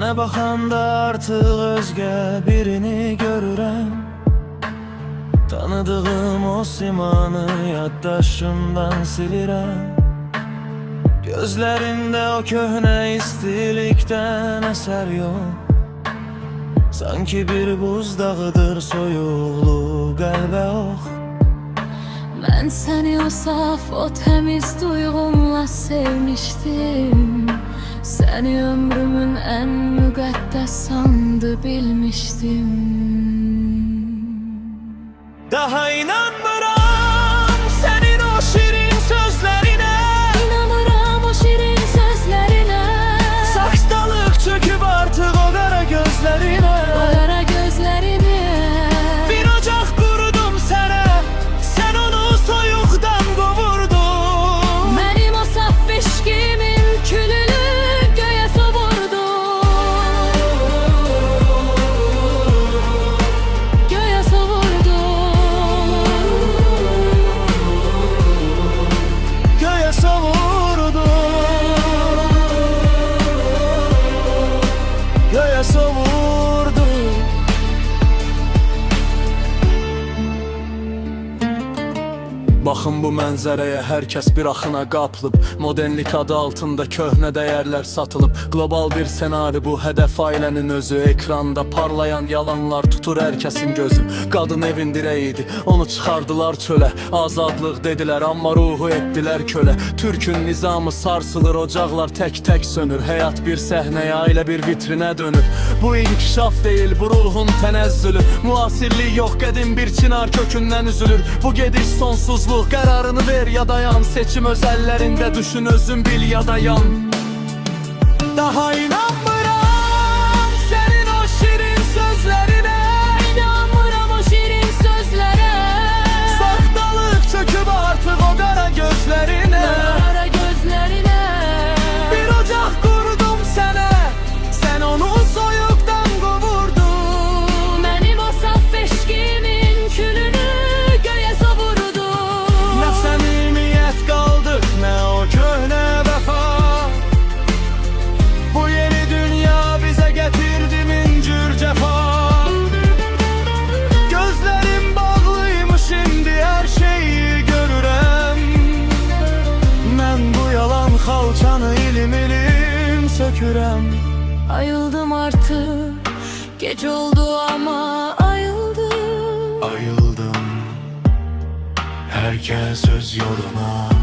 Sənə baxanda artıq özgə birini görürəm. Tanıdığım o simanı yaddaşımdan silirəm. Gözlərində o köhnə istilikdən əsər yox. Sanki bir buzdağıdır soyuqlu qəlbə ox. Mən səni o saf, o təmiz duyğumla sevmişdim. Səni ömrümün ən müqəddəs sandı bilmişdim. Daha inanmıram sənin o şirin sözlərinə. İnanıram o şirin sözlərinə. Saçdalıq çöküb artıq o qara gözlərinə. O qara gözlərinə. Bir ocaq qurudum sənə, sən onu soyuqdan qovurdun. Mənim o saf eşqimin külünü göyə sovurdun. Göyə sovurdun. Göyə savurdun. Göyə savurdun. Baxın bu mənzərəyə, hər kəs bir axına qapılıb. Modernlik adı altında köhnə dəyərlər satılıb. Qlobal bir senari bu, hədəf ailənin özü. Ekranda parlayan yalanlar tutur hər kəsin gözü. Qadın evin direğiydi, onu çıxardılar çölə. Azadlıq dedilər, amma ruhu etdilər kölə. Türkün nizamı sarsılır, ocaqlar tək-tək sönür. Həyat bir səhnəyə, ailə bir vitrinə dönür. Bu inkişaf deyil, bu ruhun tənəzzülü. Müasirlik yox, qədim bir çınar kökündən üzülür. Bu gediş sonsuzluq, qərarını ver ya dayan. Seçim öz əllərində, düşün özün bil ya dayan. Daha inanmıram sənin o şirin sözlərinə. İnanmıram o şirin sözlərə. Saxtalıq çöküb artıq o qara gözlərinə. Qara gözlərinə. Bir ocaq qurdum sənə, sən onu soyuqdan qovurdun. Mənim o saf eşqimin külünü göyə sovurdun. Nə səmimiyyət qaldı, nə o köhnə vəfa. Bu yeni dünya bizə gətirdi min cür cəfa. Gözlərim bağlıymış, indi hər şeyi görürəm. Mən bu yalan xalçanı ilim-ilim sökürəm. Ayıldım artık, gece oldu ama ayıldım. Ayıldım, herkes öz yoluna.